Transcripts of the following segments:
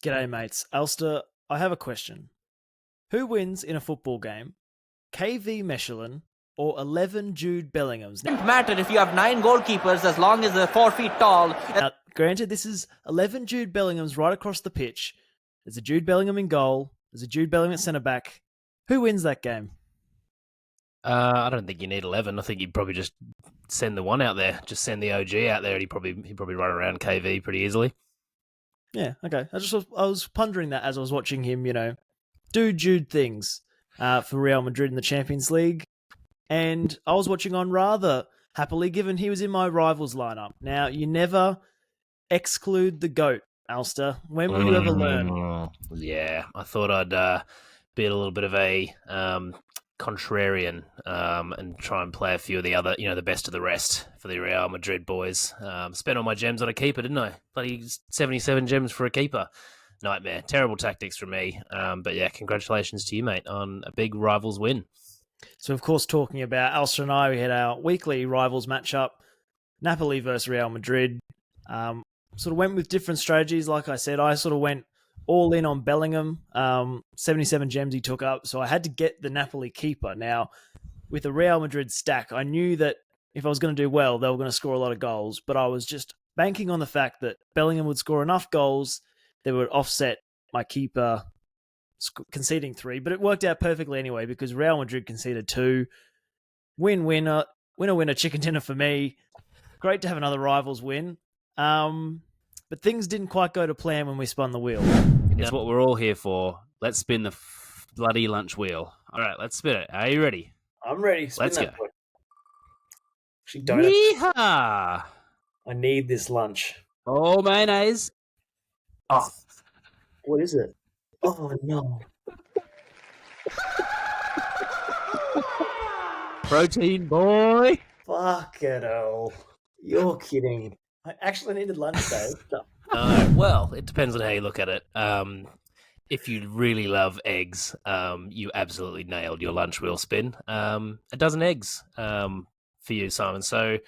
G'day, mates. Ulster, I have a question. Who wins in a football game? KV Mechelen or 11 Jude Bellinghams? It doesn't matter if you have 9 goalkeepers as long as they're 4 feet tall. Now, granted, this is 11 Jude Bellinghams right across the pitch. There's a Jude Bellingham in goal. There's a Jude Bellingham at centre back. Who wins that game? I don't think you need 11. I think you'd probably just send the one out there. Just send the OG out there, and he'd probably run around KV pretty easily. Yeah, okay. I was pondering that as I was watching him, do Jude things for Real Madrid in the Champions League. And I was watching on rather happily, given he was in my rivals lineup. Now, you never exclude the GOAT, Ulster. When will you ever learn? Yeah, I thought I'd be a little bit of a contrarian and try and play a few of the other, the best of the rest for the Real Madrid boys. Spent all my gems on a keeper, didn't I? Bloody 77 gems for a keeper. Nightmare. Terrible tactics from me. But yeah, congratulations to you, mate, on a big rivals win. So, of course, talking about Ulster and I, we had our weekly rivals matchup, Napoli versus Real Madrid. Sort of went with different strategies. Like I said, I sort of went all in on Bellingham, 77 gems he took up. So I had to get the Napoli keeper. Now, with the Real Madrid stack, I knew that if I was going to do well, they were going to score a lot of goals. But I was just banking on the fact that Bellingham would score enough goals that would offset my keeper conceding 3. But it worked out perfectly anyway because Real Madrid conceded 2. Winner, chicken dinner for me. Great to have another rivals win. But things didn't quite go to plan when we spun the wheel. It's what we're all here for. Let's spin the bloody lunch wheel. All right, let's spin it. Are you ready? I'm ready. Let's go. Actually, don't. Yeehaw! I need this lunch. Oh, mayonnaise. Oh, what is it? Oh, no. Protein boy. Fuck it all. You're kidding. I actually needed lunch, Dave. Well, it depends on how you look at it. If you really love eggs, you absolutely nailed your lunch wheel spin. A dozen eggs for you, Simon. So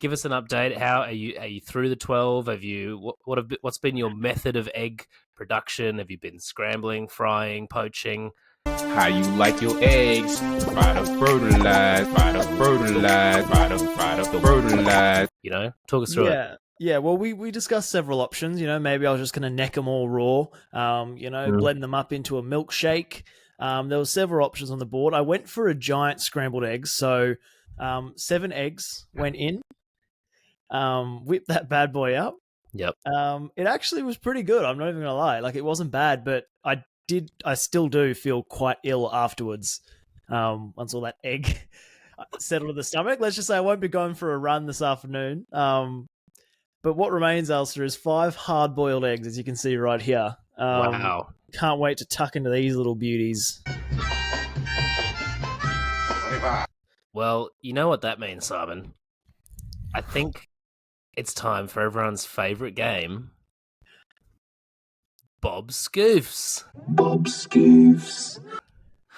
give us an update. How are you through the 12? Have you what's been your method of egg production? Have you been scrambling, frying, poaching? How you like your eggs? Fried up, fertilized, fried up, fertilized, fried up, fertilized. Talk us through it. Yeah, well, we discussed several options. Maybe I was just going to neck them all raw, blend them up into a milkshake. There were several options on the board. I went for a giant scrambled eggs. So 7 eggs went in, whipped that bad boy up. Yep. It actually was pretty good. I'm not even going to lie. Like, it wasn't bad, but I still do feel quite ill afterwards once all that egg settled in the stomach. Let's just say I won't be going for a run this afternoon. But what remains, Ulster, is 5 hard-boiled eggs, as you can see right here. Wow. Can't wait to tuck into these little beauties. Well, you know what that means, Simon. I think it's time for everyone's favourite game, Bob Scoofs. Bob Scoofs.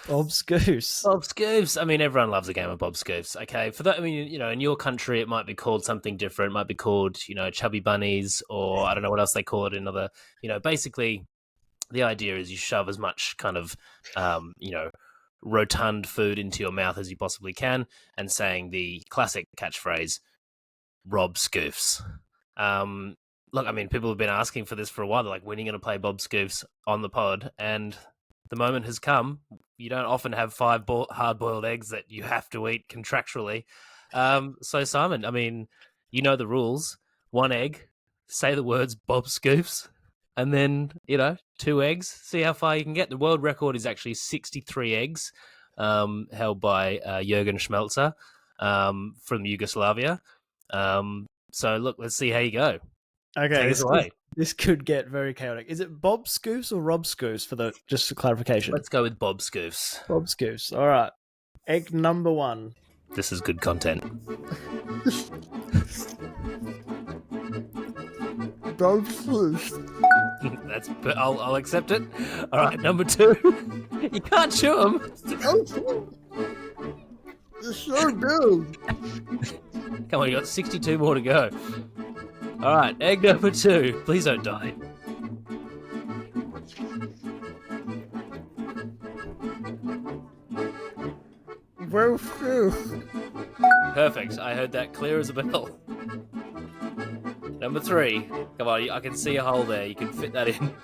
Bob Scoofs. Bob Scoofs. I mean, everyone loves a game of Bob Scoofs. Okay, for that, I mean, in your country, it might be called something different. It might be called, chubby bunnies, or I don't know what else they call it in other. Basically, the idea is you shove as much kind of, rotund food into your mouth as you possibly can, and saying the classic catchphrase, "Rob Scoofs." Look, I mean, people have been asking for this for a while. They're like, when are you going to play Bob Scoofs on the pod? And the moment has come. You don't often have 5 hard-boiled eggs that you have to eat contractually. So, Simon, I mean, you know the rules. 1 egg, say the words Bob Scoofs, and then, 2 eggs. See how far you can get. The world record is actually 63 eggs, held by Jürgen Schmelzer from Yugoslavia. So, look, let's see how you go. Okay, this could get very chaotic. Is it Bob Scoofs or Rob Scoofs just for clarification? Let's go with Bob Scoofs. Bob Scoofs. All right. Egg number 1. This is good content. Bob Scoofs. I'll accept it. All right, number 2. You can't chew them. It's so good. Come on, you got 62 more to go. All right, egg number 2. Please don't die. Perfect. I heard that clear as a bell. Number 3. Come on, I can see a hole there. You can fit that in.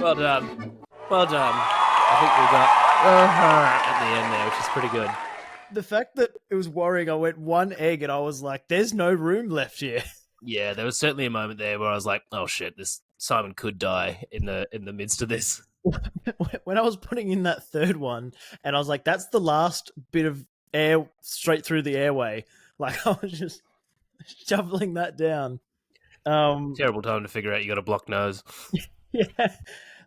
Well done. Well done. I think we got at the end there, which is pretty good. The fact that it was worrying, I went 1 egg and I was like, there's no room left here. Yeah, there was certainly a moment there where I was like, oh shit, this Simon could die in the midst of this. When I was putting in that 3rd one, and I was like, that's the last bit of air straight through the airway. Like, I was just shoveling that down. Terrible time to figure out you got a blocked nose. Yeah.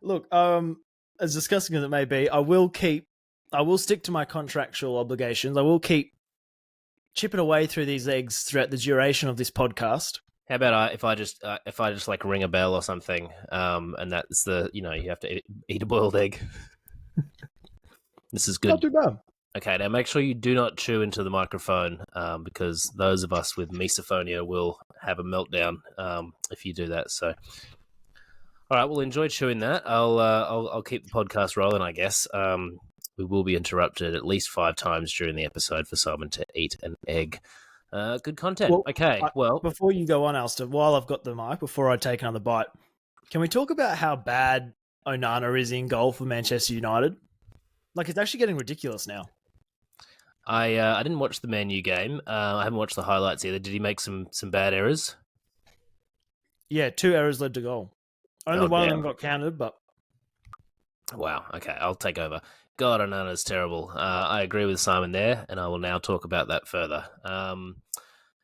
Look, as disgusting as it may be, I will stick to my contractual obligations. I will keep chipping away through these eggs throughout the duration of this podcast. How about if I just like ring a bell or something, and that's you have to eat a boiled egg. This is good. Not too bad. Okay, now make sure you do not chew into the microphone, because those of us with misophonia will have a meltdown if you do that. So, all right, well, enjoy chewing that. I'll keep the podcast rolling, I guess. We will be interrupted at least 5 times during the episode for Simon to eat an egg. Good content. Well, okay, well... Before you go on, Alistair, while I've got the mic, before I take another bite, can we talk about how bad Onana is in goal for Manchester United? Like, it's actually getting ridiculous now. I didn't watch the Man U game. I haven't watched the highlights either. Did he make some bad errors? Yeah, 2 errors led to goal. Only one of them got counted, but... Wow, okay, I'll take over. God, Onana's terrible. I agree with Simon there, and I will now talk about that further.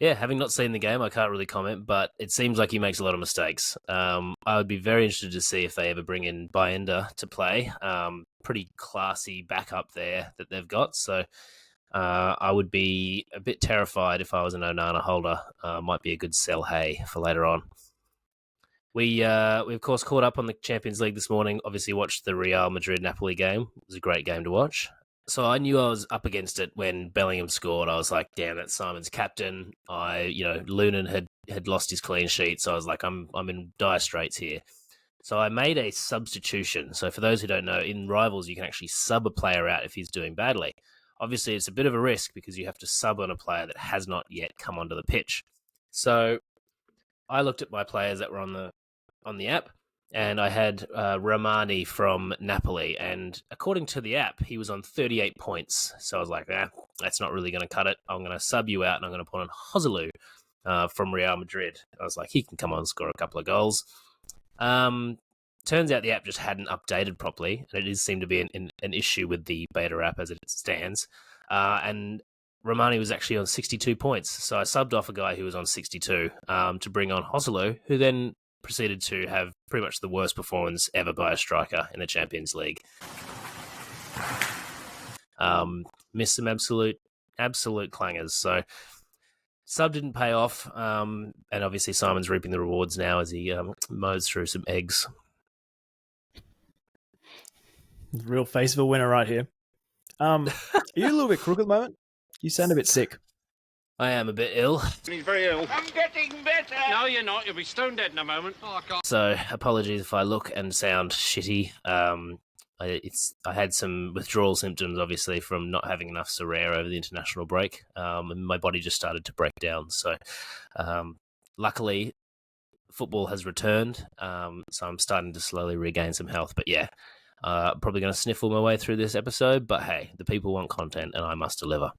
Having not seen the game, I can't really comment, but it seems like he makes a lot of mistakes. I would be very interested to see if they ever bring in Bayinda to play. Pretty classy backup there that they've got, so I would be a bit terrified if I was an Onana holder. Might be a good sell hay for later on. We of course caught up on the Champions League this morning. Obviously watched the Real Madrid-Napoli game. It was a great game to watch. So I knew I was up against it when Bellingham scored. I was like, damn, that's Simon's captain. Lunin had lost his clean sheet, so I was like, I'm in dire straits here. So I made a substitution. So for those who don't know, in Rivals, you can actually sub a player out if he's doing badly. Obviously, it's a bit of a risk because you have to sub on a player that has not yet come onto the pitch. So I looked at my players that were on the app, and I had Romani from Napoli, and according to the app, he was on 38 points. So I was like, that's not really going to cut it. I'm going to sub you out, and I'm going to put on Joselu from Real Madrid. I was like, he can come on and score a couple of goals. Turns out the app just hadn't updated properly, and it does seem to be an issue with the beta app as it stands. And Romani was actually on 62 points, so I subbed off a guy who was on 62 to bring on Joselu, who then proceeded to have pretty much the worst performance ever by a striker in the Champions League. Missed some absolute clangers. So sub didn't pay off, and obviously Simon's reaping the rewards now as he mows through some eggs. Real face of a winner right here. Are you a little bit crook at the moment? You sound a bit sick. I am a bit ill. He's very ill. I'm getting better. No, you're not. You'll be stone dead in a moment. Oh, God. So apologies if I look and sound shitty. I had some withdrawal symptoms, obviously, from not having enough Sorare over the international break, and my body just started to break down. So luckily, football has returned, so I'm starting to slowly regain some health. But yeah, probably going to sniffle my way through this episode. But hey, the people want content, and I must deliver.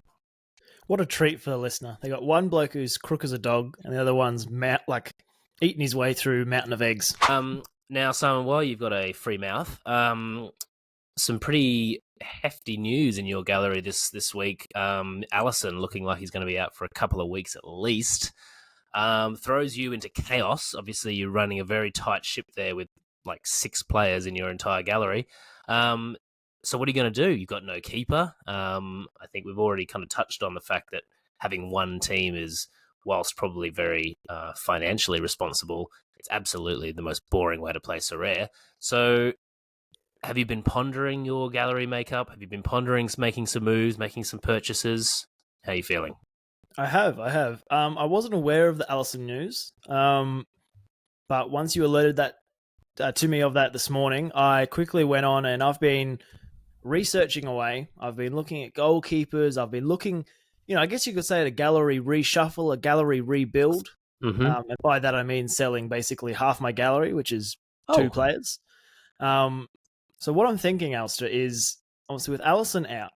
What a treat for the listener. They got one bloke who's crook as a dog, and the other one's eating his way through a mountain of eggs. Now, Simon, while you've got a free mouth, some pretty hefty news in your gallery this week. Allison, looking like he's going to be out for a couple of weeks at least, throws you into chaos. Obviously, you're running a very tight ship there with like 6 players in your entire gallery. So what are you going to do? You've got no keeper. I think we've already kind of touched on the fact that having one team is, whilst probably very financially responsible, it's absolutely the most boring way to play Sorare. So have you been pondering your gallery makeup? Have you been pondering making some moves, making some purchases? How are you feeling? I have. I wasn't aware of the Allison news, but once you alerted that to me of that this morning, I quickly went on and I've been researching away. I've been looking at goalkeepers. I've been looking, I guess you could say a gallery reshuffle, a gallery rebuild. And by that I mean selling basically half my gallery, which is 2 players. So what I'm thinking, Alistair, is obviously with Alisson out,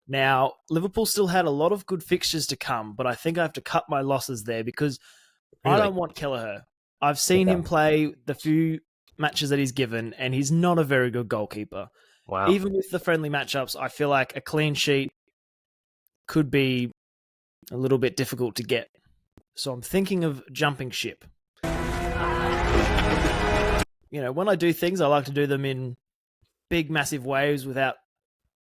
now Liverpool still had a lot of good fixtures to come, but I think I have to cut my losses there because I don't want Kelleher. I've seen him play the few matches that he's given, and he's not a very good goalkeeper. Wow. Even with the friendly matchups, I feel like a clean sheet could be a little bit difficult to get. So I'm thinking of jumping ship. When I do things, I like to do them in big, massive waves without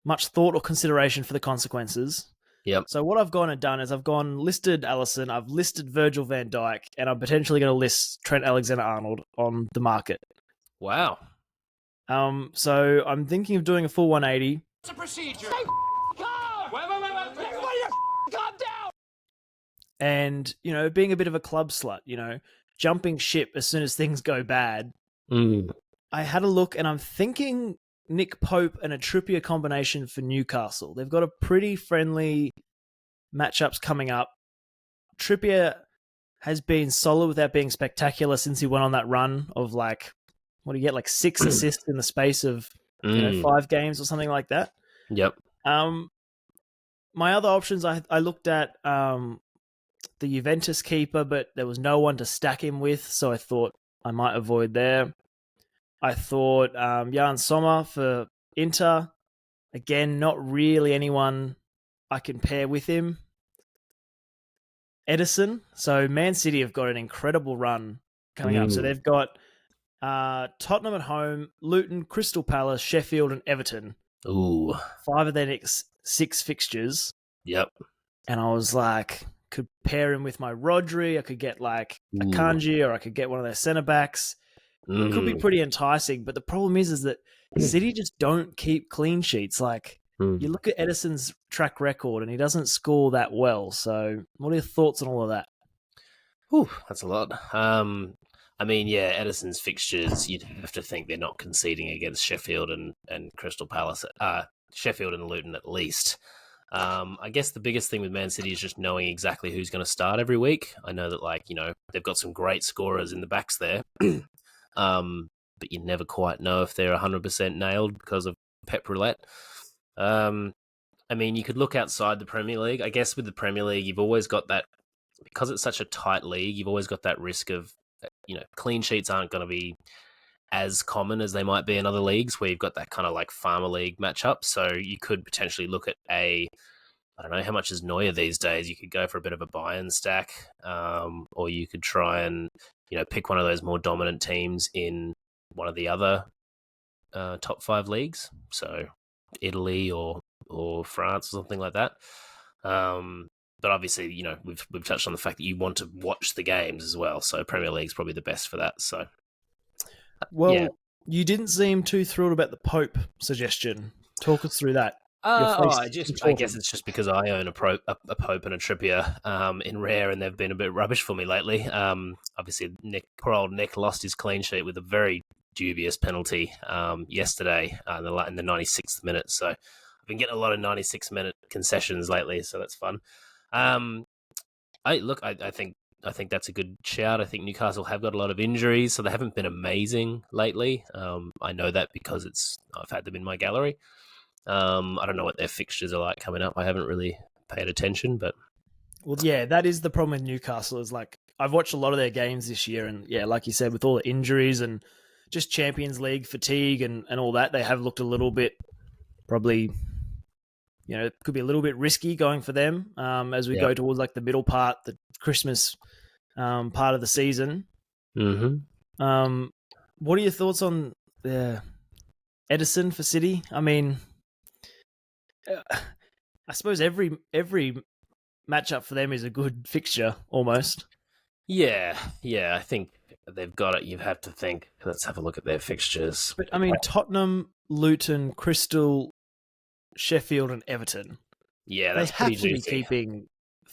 much thought or consideration for the consequences. Yep. So what I've gone and done is I've gone listed Alisson, I've listed Virgil van Dijk, and I'm potentially going to list Trent Alexander-Arnold on the market. Wow. So I'm thinking of doing a full 180. It's a procedure. Calm! Wait. Everybody calm down! And, being a bit of a club slut, jumping ship as soon as things go bad. I had a look and I'm thinking Nick Pope and a Trippier combination for Newcastle. They've got a pretty friendly matchups coming up. Trippier has been solid without being spectacular since he went on that run of what do you get, 6 assists in the space of 5 games or something like that. Yep. My other options, I looked at the Juventus keeper, but there was no one to stack him with, so I thought I might avoid there. I thought Jan Sommer for Inter. Again, not really anyone I can pair with him. Edison. So Man City have got an incredible run coming up. So they've got Tottenham at home, Luton, Crystal Palace, Sheffield, and Everton. Ooh. 5 of their next 6 fixtures. Yep. And I was like, could pair him with my Rodri. I could get a Kanji, or I could get one of their centre backs. It could be pretty enticing, but the problem is that City just don't keep clean sheets. You look at Edison's track record, and he doesn't score that well. So, what are your thoughts on all of that? Whew, that's a lot. Edison's fixtures, you'd have to think they're not conceding against Sheffield and Crystal Palace, Sheffield and Luton at least. I guess the biggest thing with Man City is just knowing exactly who's going to start every week. I know that, they've got some great scorers in the backs there. But you never quite know if they're 100% nailed because of Pep Roulette. You could look outside the Premier League. I guess with the Premier League, you've always got that, because it's such a tight league, you've always got that risk of, clean sheets aren't going to be as common as they might be in other leagues where you've got that kind of farmer league matchup. So you could potentially look at I don't know, how much is Neuer these days? You could go for a bit of a buy-in stack, or you could try and, pick one of those more dominant teams in one of the other top 5 leagues. So Italy or France or something like that. But obviously, we've touched on the fact that you want to watch the games as well. So Premier League's probably the best for that. So, well, You didn't seem too thrilled about the Pope suggestion. Talk us through that. I guess it's just because I own a Pope and a Trippier in rare, and they've been a bit rubbish for me lately. Obviously, poor old Nick lost his clean sheet with a very dubious penalty yesterday in the 96th minute. So I've been getting a lot of 96-minute concessions lately, so that's fun. I think that's a good shout. I think Newcastle have got a lot of injuries, so they haven't been amazing lately. I know that because I've had them in my gallery. I don't know what their fixtures are like coming up. I haven't really paid attention, but that is the problem with Newcastle. Is I've watched a lot of their games this year, and like you said, with all the injuries and just Champions League fatigue and all that, they have looked a little bit probably. It could be a little bit risky going for them as we go towards the middle part, the Christmas part of the season. Mm-hmm. What are your thoughts on Edison for City? I suppose every matchup for them is a good fixture, almost. Yeah, I think they've got it. You have to think. Let's have a look at their fixtures. But Tottenham, Luton, Crystal, Sheffield, and Everton. Yeah, that's they have to be keeping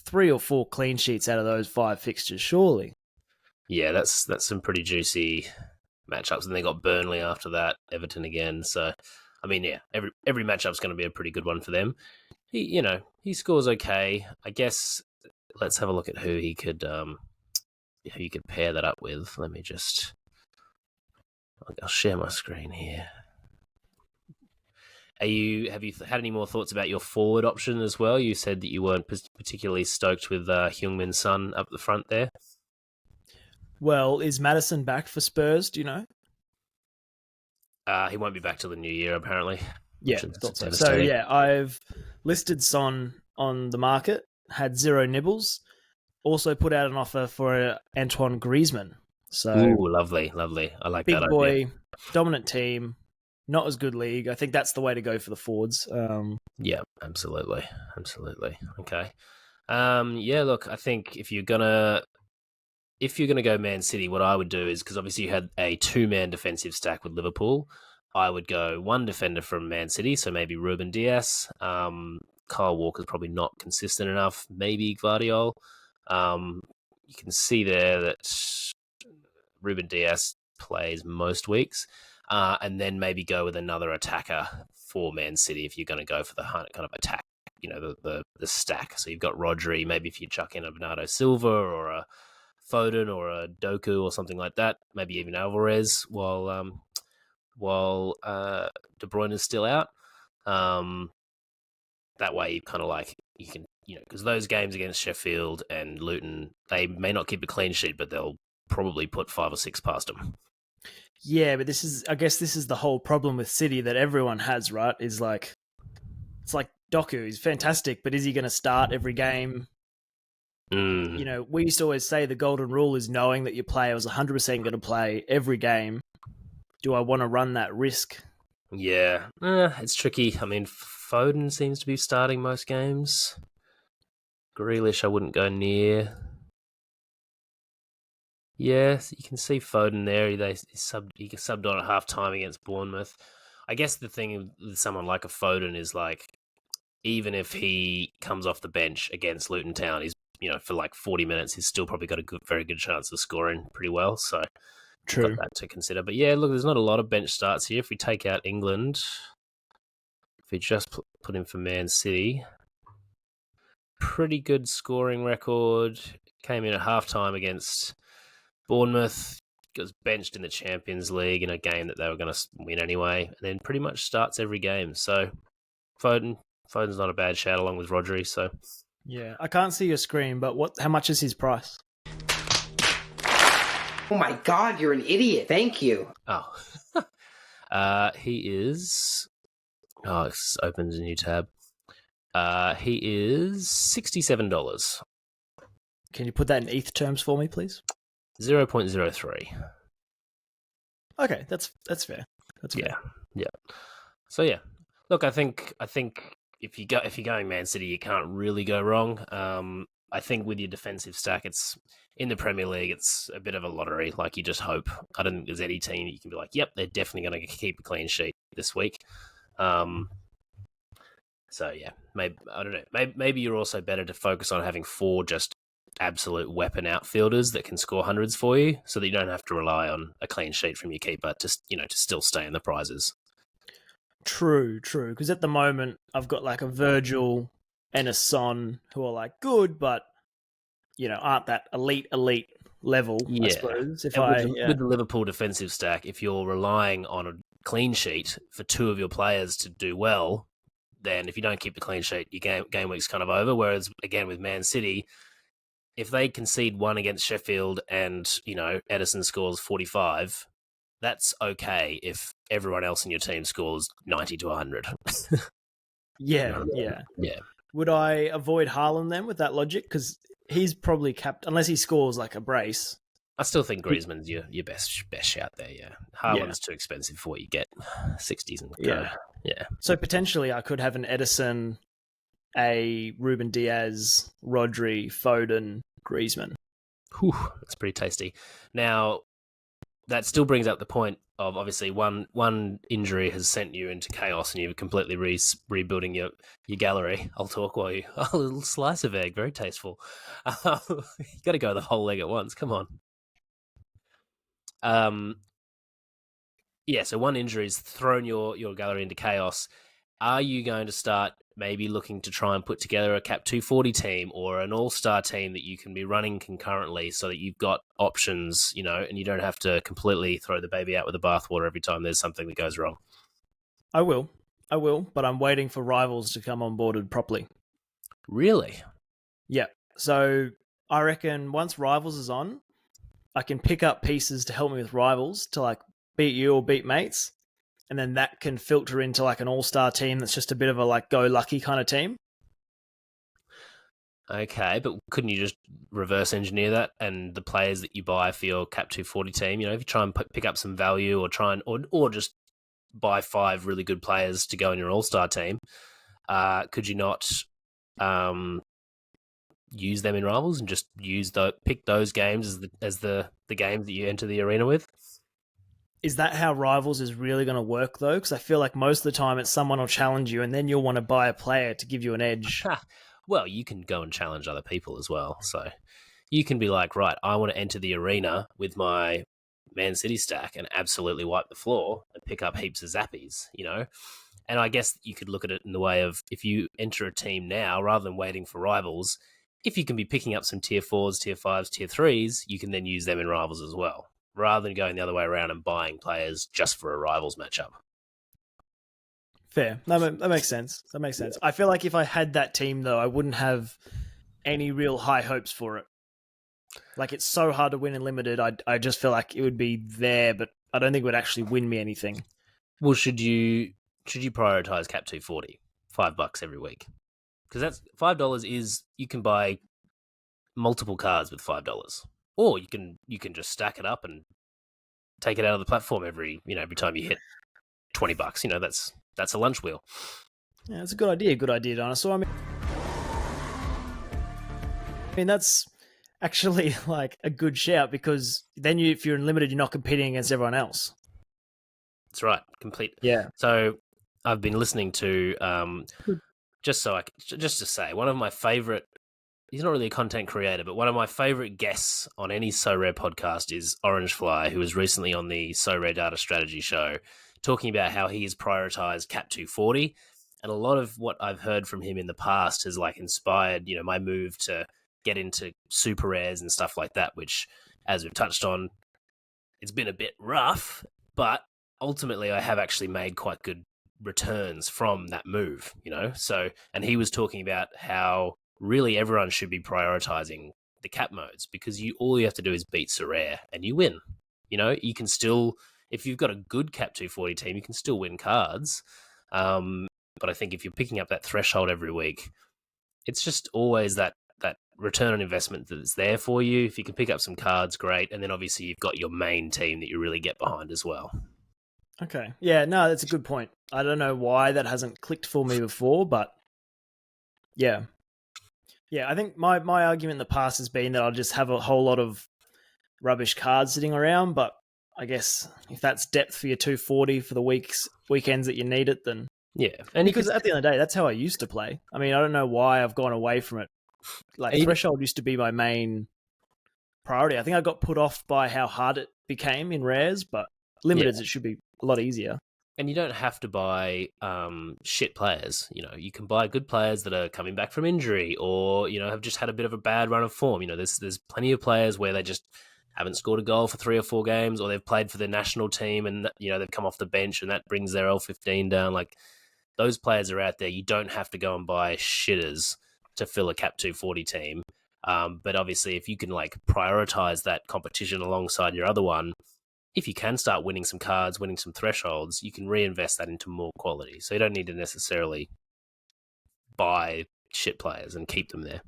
3 or 4 clean sheets out of those 5 fixtures, surely. Yeah, that's some pretty juicy matchups, and they got Burnley after that, Everton again. So, I mean, yeah, every matchup's going to be a pretty good one for them. He scores okay. I guess let's have a look at who you could pair that up with. Let me just, I'll share my screen here. Have you had any more thoughts about your forward option as well? You said that you weren't particularly stoked with Heung-min Son up the front there. Well, is Madison back for Spurs? Do you know? He won't be back till the new year, apparently. Yeah, thought so. So yeah, I've listed Son on the market, had 0 nibbles. Also put out an offer for Antoine Griezmann. So, ooh, lovely. I like that big boy, idea. dominant team, not as good league. I think that's the way to go for the forwards. Yeah, absolutely. Okay. Yeah, look, I think if you're gonna go Man City, what I would do is, because obviously you had a 2-man defensive stack with Liverpool, I would go 1 defender from Man City, so maybe Ruben Dias. Kyle Walker's probably not consistent enough. Maybe Gvardiol. You can see there that Ruben Dias plays most weeks, and then maybe go with another attacker for Man City if you're going to go for the kind of attack, the stack. So you've got Rodri. Maybe if you chuck in a Bernardo Silva or a Foden or a Doku or something like that, maybe even Alvarez while De Bruyne is still out. That way, you kind of you can, because those games against Sheffield and Luton, they may not keep a clean sheet, but they'll probably put 5 or 6 past them. Yeah, but I guess this is the whole problem with City that everyone has, right? Is it's like Doku. He's fantastic, but is he going to start every game? We used to always say the golden rule is knowing that your player is 100% going to play every game. Do I want to run that risk? Yeah, it's tricky. I mean, Foden seems to be starting most games. Grealish, I wouldn't go near. Yeah, you can see Foden there. He subbed on at half-time against Bournemouth. I guess the thing with someone like a Foden is even if he comes off the bench against Luton Town, he's for 40 minutes, he's still probably got a very good chance of scoring pretty well. So, true, got that to consider. But yeah, look, there's not a lot of bench starts here. If we take out England, if we just put him for Man City, pretty good scoring record. Came in at halftime against Bournemouth, was benched in the Champions League in a game that they were going to win anyway, and then pretty much starts every game. So Foden's not a bad shout along with Rodri. So yeah, I can't see your screen, but how much is his price? Oh my God, you're an idiot. Thank you. Oh, he is. Oh, it opens a new tab. He is $67. Can you put that in ETH terms for me, please? 0.03. Okay, that's fair. That's fair. Yeah. So yeah, look, I think if you're going Man City, you can't really go wrong. I think with your defensive stack, it's in the Premier League, it's a bit of a lottery. You just hope. I don't think there's any team you can be yep, they're definitely going to keep a clean sheet this week. So yeah, maybe I don't know. Maybe you're also better to focus on having 4 just absolute weapon outfielders that can score hundreds for you, so that you don't have to rely on a clean sheet from your keeper to still stay in the prizes. True. Because at the moment, I've got a Virgil and a Son who are good, but aren't that elite level. Yeah. I suppose with the Liverpool defensive stack, if you're relying on a clean sheet for 2 of your players to do well, then if you don't keep the clean sheet, your game week's kind of over. Whereas again with Man City, if they concede 1 against Sheffield and Edison scores 45. That's okay if everyone else in your team scores 90 to 100. Yeah. Would I avoid Haaland then with that logic? Because he's probably capped, unless he scores a brace. I still think Griezmann's your best shout there, yeah. Haaland's too expensive for what you get. 60s and go. Yeah. So potentially I could have an Edison, a Ruben Dias, Rodri, Foden, Griezmann. Whew, that's pretty tasty. Now, that still brings up the point of obviously one injury has sent you into chaos and you're completely rebuilding your gallery. I'll talk while you... Oh, a little slice of egg, very tasteful. You got to go the whole leg at once. Come on. Yeah, so one injury's thrown your gallery into chaos. Are you going to start maybe looking to try and put together a Cap 240 team or an all-star team that you can be running concurrently so that you've got options, and you don't have to completely throw the baby out with the bathwater every time there's something that goes wrong? I will, but I'm waiting for Rivals to come on boarded properly. Really? Yeah. So I reckon once Rivals is on, I can pick up pieces to help me with Rivals to like beat you or beat mates. And then that can filter into like an all-star team that's just a bit of a like go lucky kind of team. Okay, but couldn't you just reverse engineer that and the players that you buy for your Cap 240 team? If you try and pick up some value or or just buy 5 really good players to go in your all-star team, could you not use them in Rivals and just pick those games as the games that you enter the arena with? Is that how Rivals is really going to work, though? Because I feel like most of the time it's someone will challenge you and then you'll want to buy a player to give you an edge. Well, you can go and challenge other people as well. So you can be like, right, I want to enter the arena with my Man City stack and absolutely wipe the floor and pick up heaps of zappies, And I guess you could look at it in the way of if you enter a team now, rather than waiting for Rivals, if you can be picking up some tier 4s, tier 5s, tier 3s, you can then use them in Rivals as well, rather than going the other way around and buying players just for a Rivals matchup. Fair. That makes sense. I feel like if I had that team, though, I wouldn't have any real high hopes for it. Like, it's so hard to win in Limited. I just feel like it would be there, but I don't think it would actually win me anything. Well, should you prioritize Cap 240? $5 every week. Because that's $5 is you can buy multiple cards with $5. Or you can just stack it up and take it out of the platform every time you hit $20. That's a lunch wheel. Yeah, that's a good idea. Good idea, Dinosaur. I mean, that's actually like a good shout because then if you're in Limited, you're not competing against everyone else. That's right. Complete. Yeah. So I've been listening to just to say one of my favorite. He's not really a content creator, but one of my favorite guests on any Sorare podcast is Orange Fly, who was recently on the Sorare Data Strategy show, talking about how he has prioritized Cap 240. And a lot of what I've heard from him in the past has like inspired, my move to get into super rares and stuff like that, which, as we've touched on, it's been a bit rough, but ultimately I have actually made quite good returns from that move, So, and he was talking about how really everyone should be prioritizing the cap modes because all you have to do is beat Sorare and you win. You can still, if you've got a good Cap 240 team, you can still win cards. But I think if you're picking up that threshold every week, it's just always that return on investment that's there for you. If you can pick up some cards, great. And then obviously you've got your main team that you really get behind as well. Okay. Yeah, no, that's a good point. I don't know why that hasn't clicked for me before, but yeah. Yeah, I think my argument in the past has been that I'll just have a whole lot of rubbish cards sitting around, but I guess if that's depth for your 240 for the weekends that you need it, then yeah. And because at the end of the day, that's how I used to play. I mean, I don't know why I've gone away from it. Like Threshold used to be my main priority. I think I got put off by how hard it became in rares, but Limiteds it should be a lot easier. And you don't have to buy shit players. You can buy good players that are coming back from injury or, have just had a bit of a bad run of form. There's plenty of players where they just haven't scored a goal for 3 or 4 games or they've played for the national team and, they've come off the bench and that brings their L15 down. Like, those players are out there. You don't have to go and buy shitters to fill a Cap 240 team. But obviously, if you can, prioritize that competition alongside your other one, if you can start winning some cards, winning some thresholds, you can reinvest that into more quality. So you don't need to necessarily buy shit players and keep them there.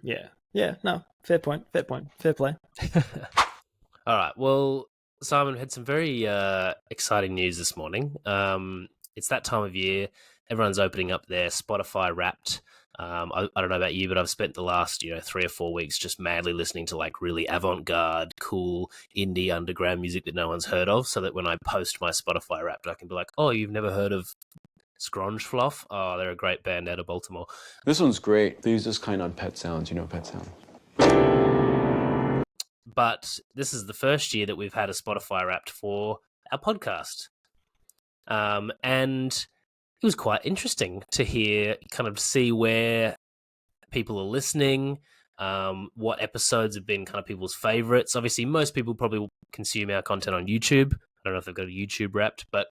Yeah. Yeah, no, fair point, fair play. All right, well, Simon, we had some very exciting news this morning. It's that time of year. Everyone's opening up their Spotify Wrapped. I don't know about you, but I've spent the last 3 or 4 weeks just madly listening to really avant-garde, cool, indie, underground music that no one's heard of, so that when I post my Spotify Wrapped, I can be like, oh, you've never heard of Scronge Fluff? Oh, they're a great band out of Baltimore. This one's great. They use this kind on Pet Sounds. You know Pet Sounds. But this is the first year that we've had a Spotify Wrapped for our podcast. And it was quite interesting to hear, kind of see where people are listening, what episodes have been kind of people's favorites. Obviously, most people probably consume our content on YouTube. I don't know if they've got a YouTube Wrapped, but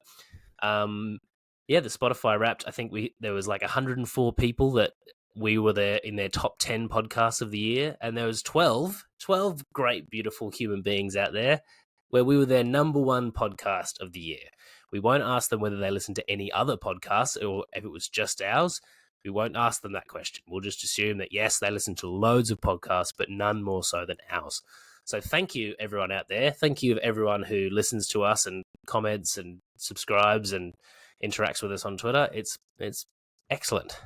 the Spotify Wrapped, I think there was like 104 people that we were there in their top 10 podcasts of the year, and there was 12 great, beautiful human beings out there where we were their number one podcast of the year. We won't ask them whether they listen to any other podcasts or if it was just ours. We won't ask them that question. We'll just assume that, yes, they listen to loads of podcasts, but none more so than ours. So thank you, everyone out there. Thank you, everyone who listens to us and comments and subscribes and interacts with us on Twitter. It's excellent.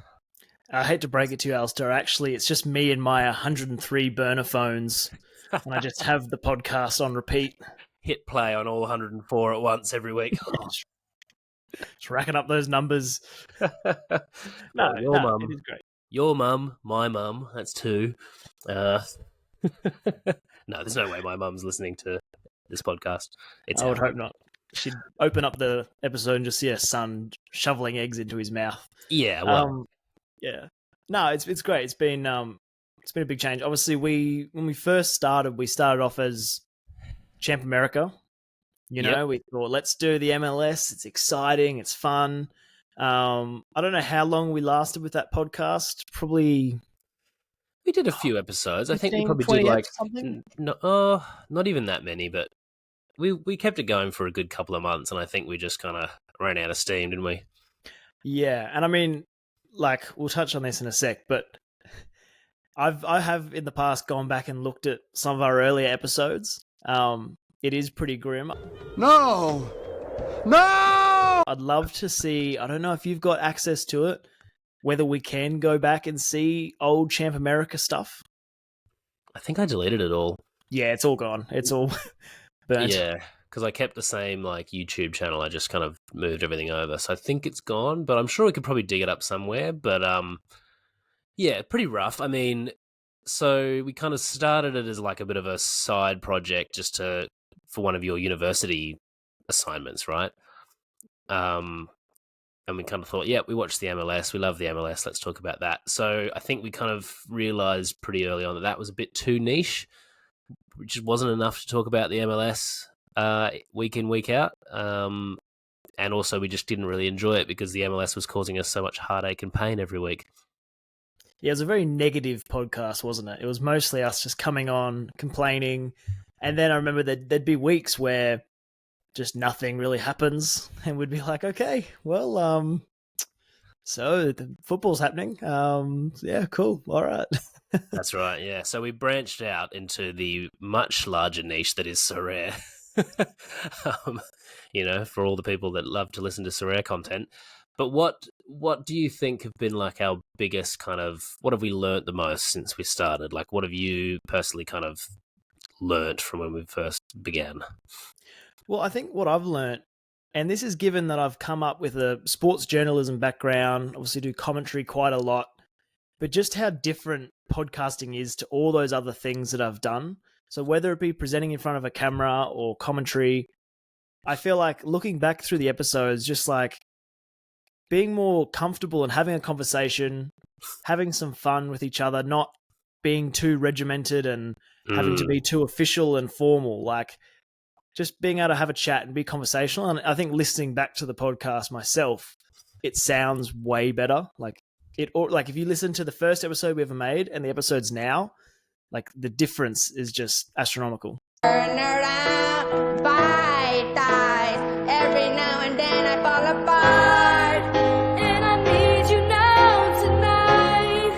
I hate to break it to you, Alistair. Actually, it's just me and my 103 burner phones, and I just have the podcast on repeat. Hit play on all 104 at once every week. Just racking up those numbers. No, mum. it is great. Your mum, my mum, that's two. No, there's no way my mum's listening to this podcast. I would hope not. She'd open up the episode and just see her son shoveling eggs into his mouth. Yeah, well. Yeah. No, it's great. It's been a big change. Obviously, when we first started, we started off as Champ America. We thought, let's do the MLS. It's exciting. It's fun. I don't know how long we lasted with that podcast. Probably we did a few episodes. 15, I think we probably did like something. Not even that many, but we kept it going for a good couple of months, and I think we just kind of ran out of steam, didn't we? Yeah, and I mean, like, we'll touch on this in a sec, but I have in the past gone back and looked at some of our earlier episodes. It is pretty grim. No! I'd love to see, I don't know if you've got access to it, whether we can go back and see old Champ America stuff. I think I deleted it all. Yeah, it's all gone. It's all burnt. Yeah, because I kept the same like YouTube channel. I just kind of moved everything over. So I think it's gone, but I'm sure we could probably dig it up somewhere. But yeah, pretty rough. I mean, so we kind of started it as like a bit of a side project just for one of your university assignments, right? And we kind of thought, yeah, we watched the MLS. We love the MLS. Let's talk about that. So I think we kind of realized pretty early on that was a bit too niche, which wasn't enough to talk about the MLS week in, week out. And also we just didn't really enjoy it because the MLS was causing us so much heartache and pain every week. Yeah, it was a very negative podcast, wasn't it? It was mostly us just coming on, complaining. And then I remember that there'd be weeks where just nothing really happens. And we'd be like, okay, well, so the football's happening. Yeah, cool. All right. That's right, yeah. So we branched out into the much larger niche that is Sorare. For all the people that love to listen to Sorare content. But what do you think have been like our biggest kind of, what have we learnt the most since we started? Like, what have you personally kind of learnt from when we first began? Well, I think what I've learnt, and this is given that I've come up with a sports journalism background, obviously do commentary quite a lot, but just how different podcasting is to all those other things that I've done. So whether it be presenting in front of a camera or commentary, I feel like looking back through the episodes, just like being more comfortable and having a conversation, having some fun with each other, not being too regimented and having to be too official and formal, like just being able to have a chat and be conversational. And I think listening back to the podcast myself, it sounds way better. Like if you listen to the first episode we ever made and the episodes now, like the difference is just astronomical. Turn around, bite eyes. Every now and then I fall apart. And I need you now tonight.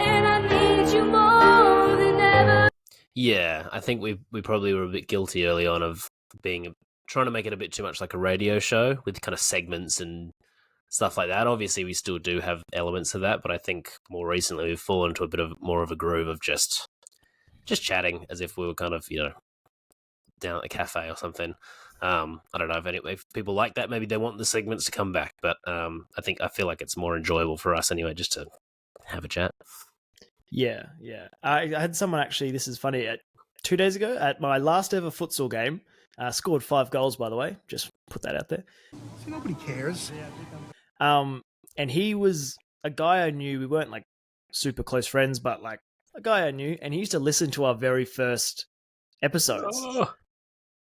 And I need you more than ever. Yeah, I think we probably were a bit guilty early on of trying to make it a bit too much like a radio show with kind of segments and stuff like that. Obviously, we still do have elements of that, but I think more recently we've fallen into a bit of more of a groove of just chatting as if we were kind of, down at a cafe or something. I don't know if people like that. Maybe they want the segments to come back, but I feel like it's more enjoyable for us anyway, just to have a chat. Yeah. I had someone actually, this is funny, 2 days ago at my last ever futsal game, Scored 5 goals, by the way. Just put that out there. See, nobody cares. And he was a guy I knew. We weren't like super close friends, but like a guy I knew. And he used to listen to our very first episodes.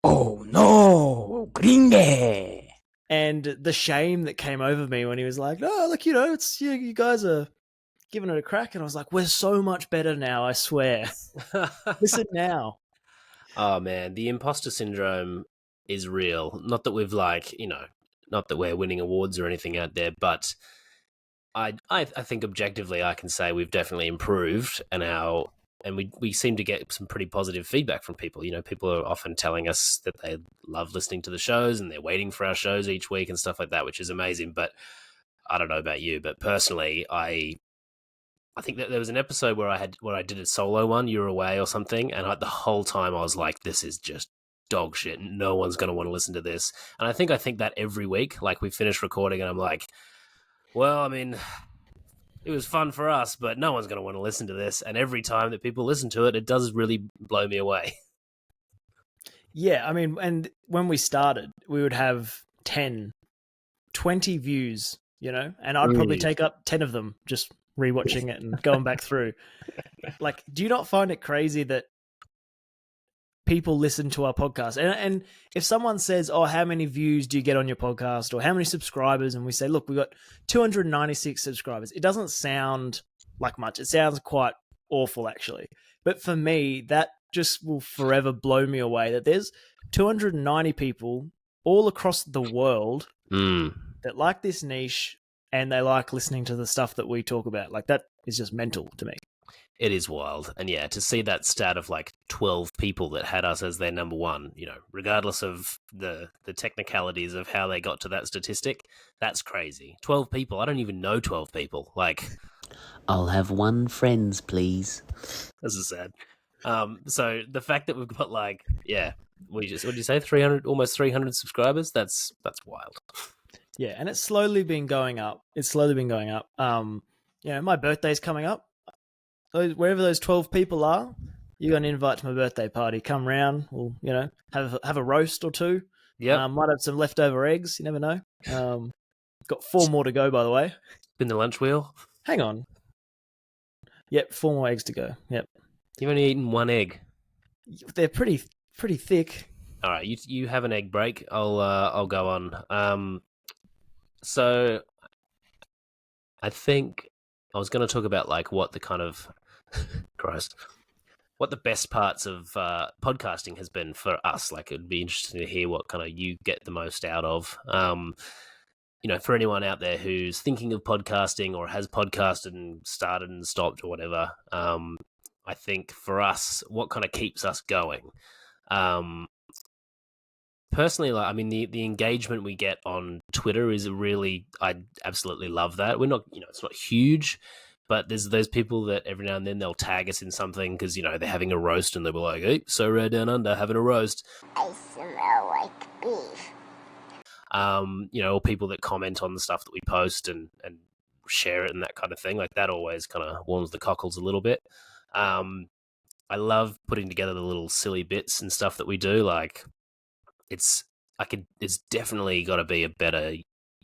Oh no, gringe! And the shame that came over me when he was like, "No, look, it's you guys are giving it a crack," and I was like, "We're so much better now, I swear." Listen now. Oh man, the imposter syndrome is real. Not that we've not that we're winning awards or anything out there, but I think objectively I can say we've definitely improved, and we seem to get some pretty positive feedback from people. People are often telling us that they love listening to the shows and they're waiting for our shows each week and stuff like that, which is amazing. But I don't know about you, but personally, I think that there was an episode where I did a solo one, you were away or something, and the whole time I was like, this is just dog shit. No one's going to want to listen to this. And I think that every week, like we finish recording and I'm like, well, I mean, it was fun for us, but no one's going to want to listen to this. And every time that people listen to it, it does really blow me away. Yeah, I mean, and when we started, we would have 10, 20 views, and I'd probably take up 10 of them just rewatching it and going back through. Like, do you not find it crazy that people listen to our podcast? And if someone says, "Oh, how many views do you get on your podcast?" or "How many subscribers?" and we say, "Look, we got 296 subscribers," it doesn't sound like much. It sounds quite awful, actually. But for me, that just will forever blow me away that there's 290 people all across the world that like this niche and they like listening to the stuff that we talk about. Like, that is just mental to me. It is wild. And yeah, to see that stat of like 12 people that had us as their number one, regardless of the technicalities of how they got to that statistic, that's crazy. 12 people. I don't even know 12 people. Like, I'll have one friends, please. This is sad. So the fact that we've got what did you say? 300, almost 300 subscribers? That's wild. Yeah, and it's slowly been going up. My birthday's coming up. Wherever those 12 people are, you're going to invite to my birthday party. Come round. We'll, have a roast or two. Yeah. Might have some leftover eggs. You never know. Got 4 more to go, by the way. Spin the lunch wheel. Hang on. Yep, 4 more eggs to go. Yep. You've only eaten 1 egg. They're pretty thick. All right, you have an egg break. I'll go on. So I think I was going to talk about like what the kind of what the best parts of podcasting has been for us. Like, it'd be interesting to hear what kind of you get the most out of. For anyone out there who's thinking of podcasting or has podcasted and started and stopped or whatever, I think for us, what kind of keeps us going? Personally, the engagement we get on Twitter is I absolutely love that. We're not, it's not huge, but there's those people that every now and then they'll tag us in something because, they're having a roast and they'll be like, "Hey, Sorare down under having a roast. I smell like beef." Or people that comment on the stuff that we post and share it and that kind of thing. Like, that always kind of warms the cockles a little bit. I love putting together the little silly bits and stuff that we do. Like, it's definitely got to be a better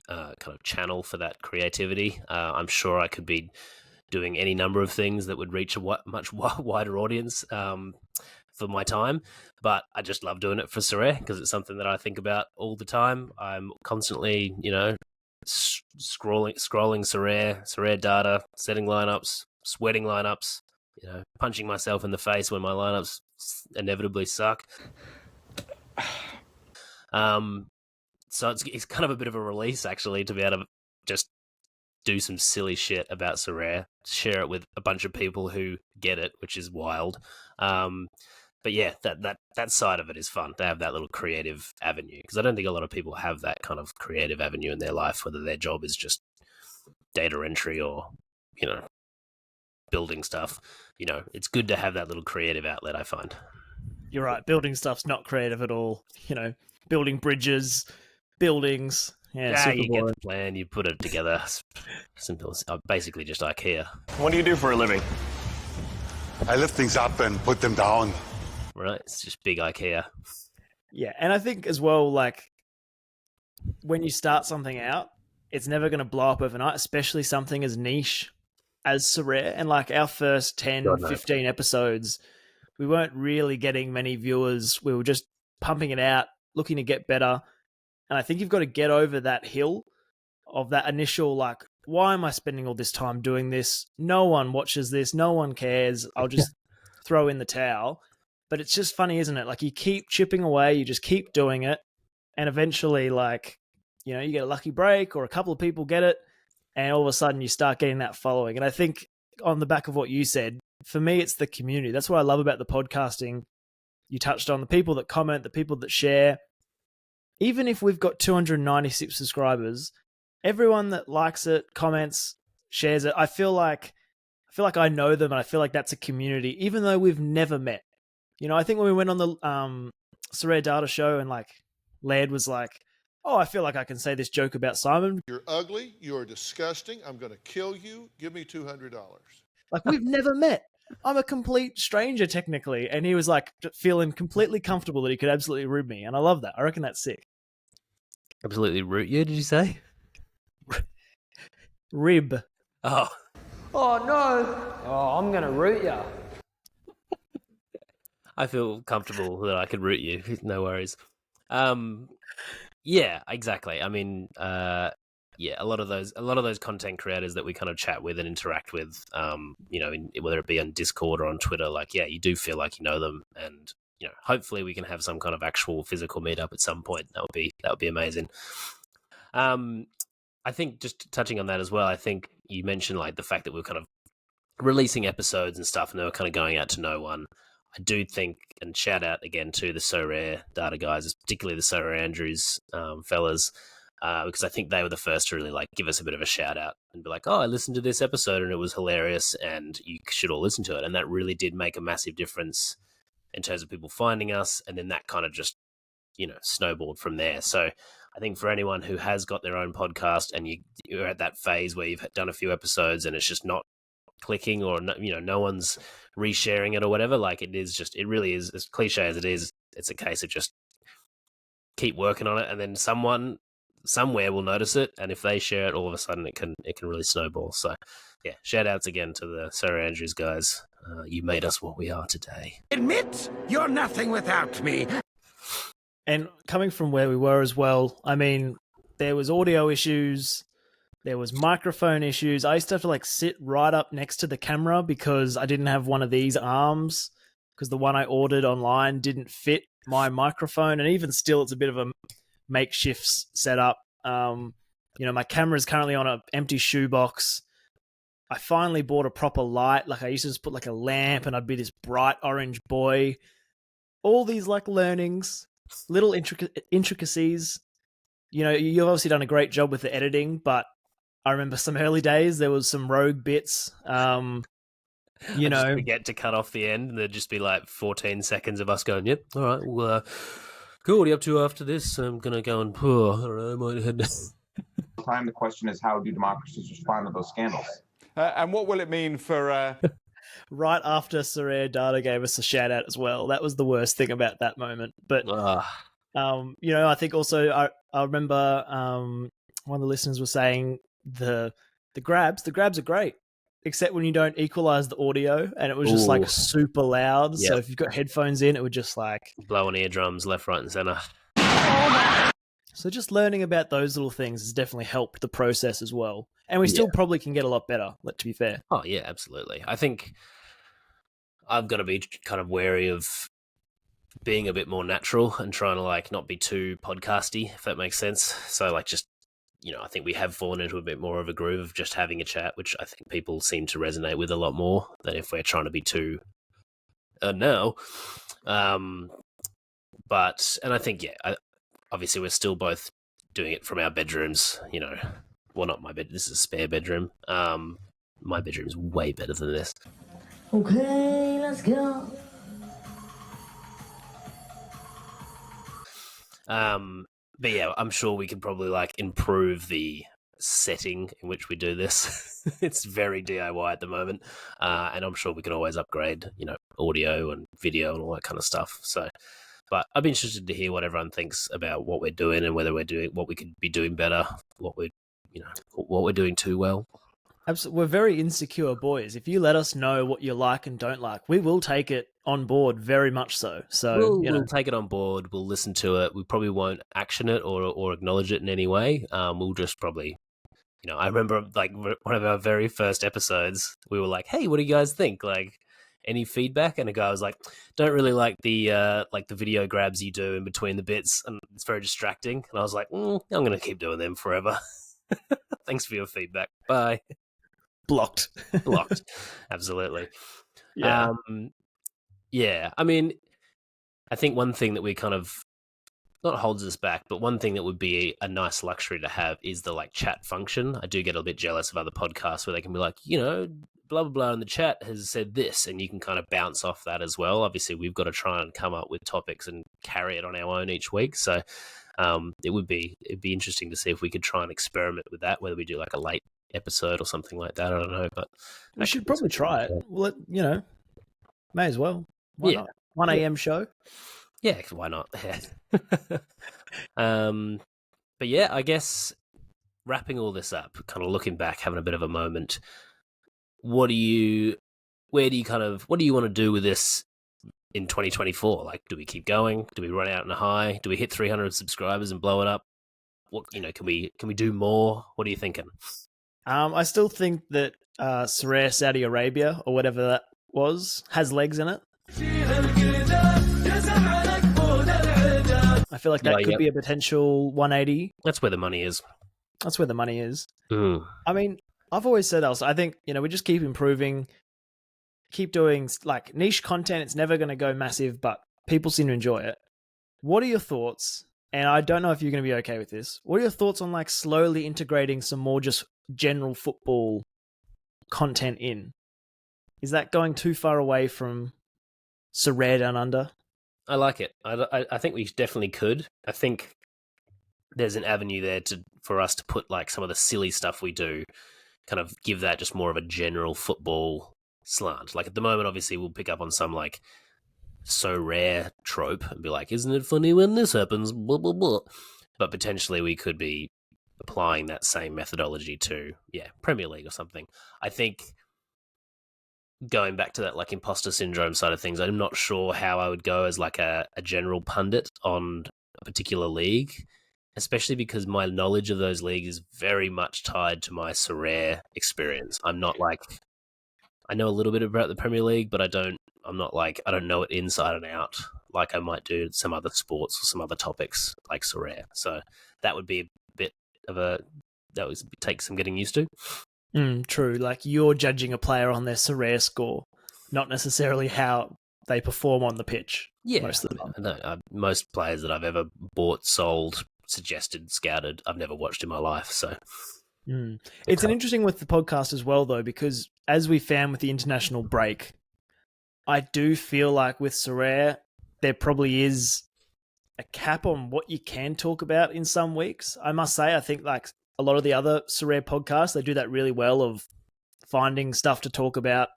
kind of channel for that creativity. I'm sure I could be doing any number of things that would reach a much wider audience for my time, but I just love doing it for Sorare because it's something that I think about all the time. I'm constantly, scrolling Sorare data, setting lineups, sweating lineups, punching myself in the face when my lineups inevitably suck. So it's kind of a bit of a release, actually, to be able to just do some silly shit about Sorare, share it with a bunch of people who get it, which is wild. But yeah, that side of it is fun to have that little creative avenue, because I don't think a lot of people have that kind of creative avenue in their life, whether their job is just data entry or, building stuff. It's good to have that little creative outlet, I find. You're right. Building stuff's not creative at all. Building bridges, buildings. Yeah, you get the plan, you put it together. Simple. Basically just IKEA. What do you do for a living? I lift things up and put them down. Right, it's just big IKEA. Yeah, and I think as well, like when you start something out, it's never going to blow up overnight, especially something as niche as Sorare. And like our first 10, God, no. 15 episodes, we weren't really getting many viewers. We were just pumping it out, looking to get better. And I think you've got to get over that hill of that initial, like, why am I spending all this time doing this? No one watches this. No one cares. I'll just throw in the towel. But it's just funny, isn't it? Like you keep chipping away, you just keep doing it. And eventually, like, you know, you get a lucky break or a couple of people get it. And all of a sudden you start getting that following. And I think on the back of what you said, for me, it's the community. That's what I love about the podcasting. You touched on the people that comment, the people that share. Even if we've got 296 subscribers, everyone that likes it, comments, shares it, I feel like I know them, and I feel like that's a community, even though we've never met. You know, I think when we went on the Sorare Data show and like Laird was like, oh, I feel like I can say this joke about Simon. You're ugly. You're disgusting. I'm going to kill you. Give me $200. Like we've never met. I'm a complete stranger technically. And he was like feeling completely comfortable that he could absolutely rib me. And I love that. I reckon that's sick. Absolutely root you, did you say? Rib. Oh. Oh no! Oh, I'm gonna root ya. I feel comfortable that I could root you. No worries. Yeah, exactly. I mean, yeah, a lot of those content creators that we kind of chat with and interact with, you know, whether it be on Discord or on Twitter, like, yeah, you do feel like you know them, and you know, hopefully we can have some kind of actual physical meetup at some point. That would be amazing. I think just touching on that as well, I think you mentioned like the fact that we're kind of releasing episodes and stuff and they were kind of going out to no one. I do think, and shout out again to the Sorare Data guys, particularly the Sorare Andrews fellas, because I think they were the first to really like give us a bit of a shout out and be like, oh, I listened to this episode and it was hilarious and you should all listen to it. And that really did make a massive difference in terms of people finding us. And then that kind of just, you know, snowballed from there. So I think for anyone who has got their own podcast and you're at that phase where you've done a few episodes and it's just not clicking or, you know, no one's resharing it or whatever, like it really is, as cliche as it is, it's a case of just keep working on it and then someone somewhere will notice it, and if they share it, all of a sudden it can really snowball. So yeah, shout outs again to the Sorare Andrews guys. You made us what we are today. Admit you're nothing without me. And coming from where we were as well, I mean, there was audio issues, there was microphone issues. I used to have to like sit right up next to the camera because I didn't have one of these arms, because the one I ordered online didn't fit my microphone. And even still, it's a bit of a makeshift setup. You know, my camera is currently on an empty shoebox. I finally bought a proper light. Like I used to just put like a lamp and I'd be this bright orange boy. All these like learnings, little intricacies. You know, you've obviously done a great job with the editing, but I remember some early days, there was some rogue bits. You know, forget to cut off the end and there'd just be like 14 seconds of us going, yep, all right, well, cool, what are you up to after this? I'm going to go and pour. I don't know, I might head. The question is, how do democracies respond to those scandals? And what will it mean for... Right after Sorare Data gave us a shout out as well. That was the worst thing about that moment. But, you know, I think also I remember one of the listeners was saying the grabs are great, except when you don't equalize the audio, and it was just like super loud. Yep. So if you've got headphones in, it would just like blowing eardrums left, right, and center. So just learning about those little things has definitely helped the process as well. And we still probably can get a lot better, to be fair. Oh, yeah, absolutely. I think I've got to be kind of wary of being a bit more natural and trying to like not be too podcasty, if that makes sense. So like just, you know, I think we have fallen into a bit more of a groove of just having a chat, which I think people seem to resonate with a lot more than if we're trying to be too no. But, and I think, obviously we're still both doing it from our bedrooms, you know. Well, not my bed. This is a spare bedroom. My bedroom's way better than this. Okay, let's go. But yeah, I'm sure we could probably like improve the setting in which we do this. It's very DIY at the moment, and I'm sure we can always upgrade, you know, audio and video and all that kind of stuff. So But I'd be interested to hear what everyone thinks about what we're doing and whether we're doing what we could be doing better, what we're doing too well. Absolutely. We're very insecure boys. If you let us know what you like and don't like, we will take it on board very much so. So we'll take it on board. We'll listen to it. We probably won't action it or acknowledge it in any way. We'll just probably, I remember like one of our very first episodes, we were like, "Hey, what do you guys think? Like, any feedback?" And a guy was like, "Don't really like the video grabs you do in between the bits, and it's very distracting." And I was like, "I'm going to keep doing them forever." Thanks for your feedback. Bye. Blocked. Absolutely. Yeah. Yeah. I mean, I think one thing that we kind of not holds us back, but one thing that would be a nice luxury to have is the like chat function. I do get a bit jealous of other podcasts where they can be like, blah, blah, blah in the chat has said this, and you can kind of bounce off that as well. Obviously, we've got to try and come up with topics and carry it on our own each week. So it'd be interesting to see if we could try and experiment with that, whether we do like a late episode or something like that. I don't know, but we should probably try it. Well, may as well. Why not? 1 a.m. show. Yeah, why not? But yeah, I guess wrapping all this up, kind of looking back, having a bit of a moment. What do you want to do with this in 2024? Like, do we keep going? Do we run out in a high? Do we hit 300 subscribers and blow it up? What can we do more? What are you thinking? I still think that Sorare, Saudi Arabia, or whatever that was, has legs in it. I feel like that could be a potential 180. That's where the money is. I mean, I've always said else. I think, we just keep improving, keep doing like niche content. It's never going to go massive, but people seem to enjoy it. What are your thoughts? And I don't know if you're going to be okay with this. What are your thoughts on like slowly integrating some more just general football content in? Is that going too far away from Sorare Down Under? I like it. I think we definitely could. I think there's an avenue there for us to put like some of the silly stuff we do, kind of give that just more of a general football slant. Like at the moment, obviously, we'll pick up on some like so rare trope and be like, "Isn't it funny when this happens?" Blah, blah, blah. But potentially we could be applying that same methodology to Premier League or something. I think going back to that like imposter syndrome side of things, I'm not sure how I would go as like a general pundit on a particular league, especially because my knowledge of those leagues is very much tied to my Sorare experience. I'm not like, I know a little bit about the Premier League, but I don't know it inside and out like I might do some other sports or some other topics like Sorare. So that would be a bit of take some getting used to. True. Like you're judging a player on their Sorare score, not necessarily how they perform on the pitch. Yeah, most of the time. No, most players that I've ever bought, sold, suggested, scouted, I've never watched in my life. So it's an interesting with the podcast as well, though, because as we found with the international break, I do feel like with Sorare, there probably is a cap on what you can talk about in some weeks. I must say, I think like a lot of the other Sorare podcasts, they do that really well of finding stuff to talk about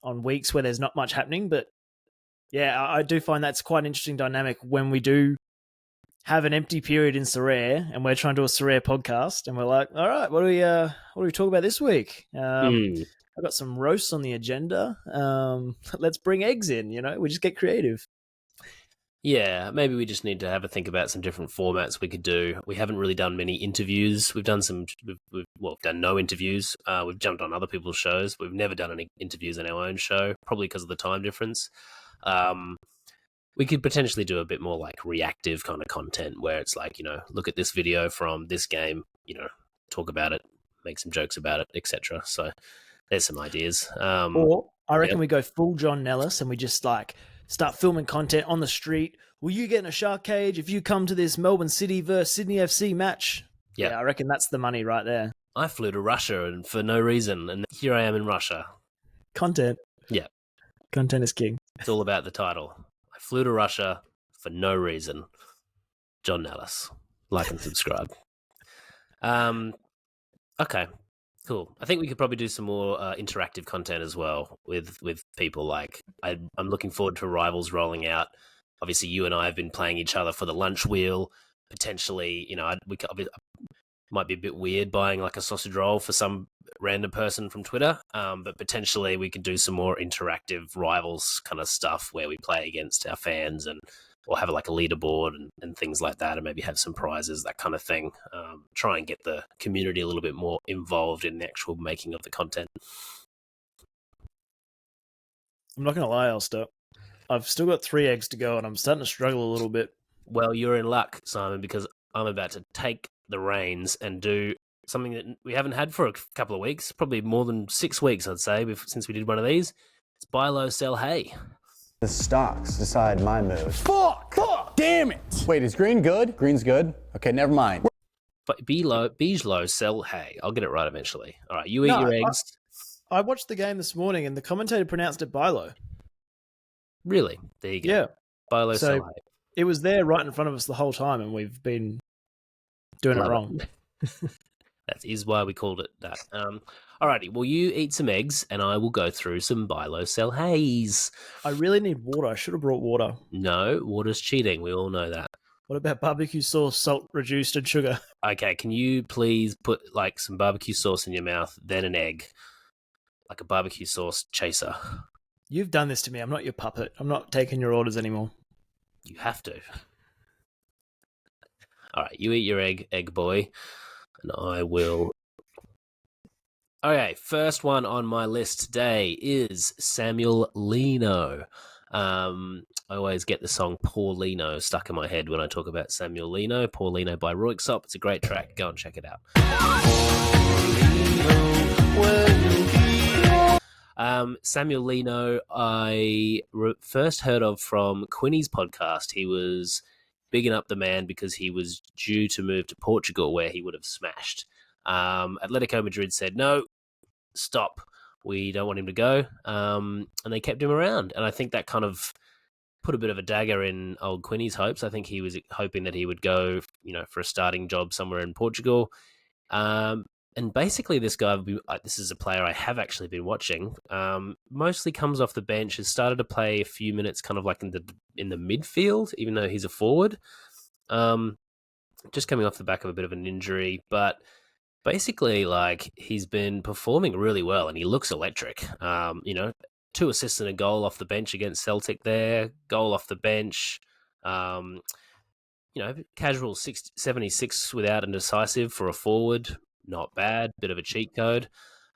on weeks where there's not much happening. But yeah, I do find that's quite an interesting dynamic when we do have an empty period in Sorare and we're trying to do a Sorare podcast and we're like, all right, what do we talk about this week? I've got some roasts on the agenda. Let's bring eggs in, we just get creative. Yeah, maybe we just need to have a think about some different formats we could do. We haven't really done many interviews. We've done we've done no interviews. We've jumped on other people's shows. We've never done any interviews on our own show, probably because of the time difference. We could potentially do a bit more like reactive kind of content where it's like, look at this video from this game, talk about it, make some jokes about it, etc. So there's some ideas. Or I reckon we go full John Nellis and we just like start filming content on the street. Will you get in a shark cage if you come to this Melbourne City versus Sydney FC match? Yeah, I reckon that's the money right there. I flew to Russia and for no reason, and here I am in Russia. Content. Yeah. Content is king. It's all about the title. I flew to Russia for no reason. John Nellis. Like and subscribe. Okay. Cool. I think we could probably do some more interactive content as well with people. Like I'm looking forward to Rivals rolling out. obviously you and I have been playing each other for the lunch wheel. Potentially, might be a bit weird buying like a sausage roll for some random person from Twitter, but potentially we could do some more interactive rivals kind of stuff where we play against our fans or have like a leaderboard and things like that, and maybe have some prizes, that kind of thing. Try and get the community a little bit more involved in the actual making of the content. I'm not going to lie, Elster. I've still got 3 eggs to go, and I'm starting to struggle a little bit. Well, you're in luck, Simon, because I'm about to take the reins and do something that we haven't had for a couple of weeks, probably more than 6 weeks, I'd say, since we did one of these. It's buy low, sell hay. The stocks decide my moves. Fuck! Damn it! Wait, is green good? Green's good. Okay, never mind. But BIJLOW, sell hay. I'll get it right eventually. All right, you eat your eggs. I watched the game this morning, and the commentator pronounced it BIJLOW. Really? There you go. Yeah. Buy low, sell hay. It was there right in front of us the whole time, and we've been doing it wrong. That is why we called it that. Alrighty, well, you eat some eggs, and I will go through some buy low, sell hays. I really need water. I should have brought water. No, water's cheating. We all know that. What about barbecue sauce, salt reduced, and sugar? Okay, can you please put like some barbecue sauce in your mouth, then an egg, like a barbecue sauce chaser? You've done this to me. I'm not your puppet. I'm not taking your orders anymore. You have to. All right, you eat your egg boy, and I will. Okay, first one on my list today is Samuel Lino. I always get the song Poor Lino stuck in my head when I talk about Samuel Lino. Poor Lino by Royksop. It's a great track. Go and check it out. Samuel Lino, I first heard of from Quinny's podcast. He was bigging up the man because he was due to move to Portugal, where he would have smashed. Atletico Madrid said, no, stop. We don't want him to go. And they kept him around. And I think that kind of put a bit of a dagger in old Quinny's hopes. I think he was hoping that he would go, for a starting job somewhere in Portugal. And basically this guy, this is a player I have actually been watching, mostly comes off the bench, has started to play a few minutes kind of like in the midfield, even though he's a forward. Just coming off the back of a bit of an injury, but basically like he's been performing really well and he looks electric. 2 assists and a goal off the bench against Celtic there, goal off the bench. Casual 76 without and decisive for a forward. Not bad, bit of a cheat code.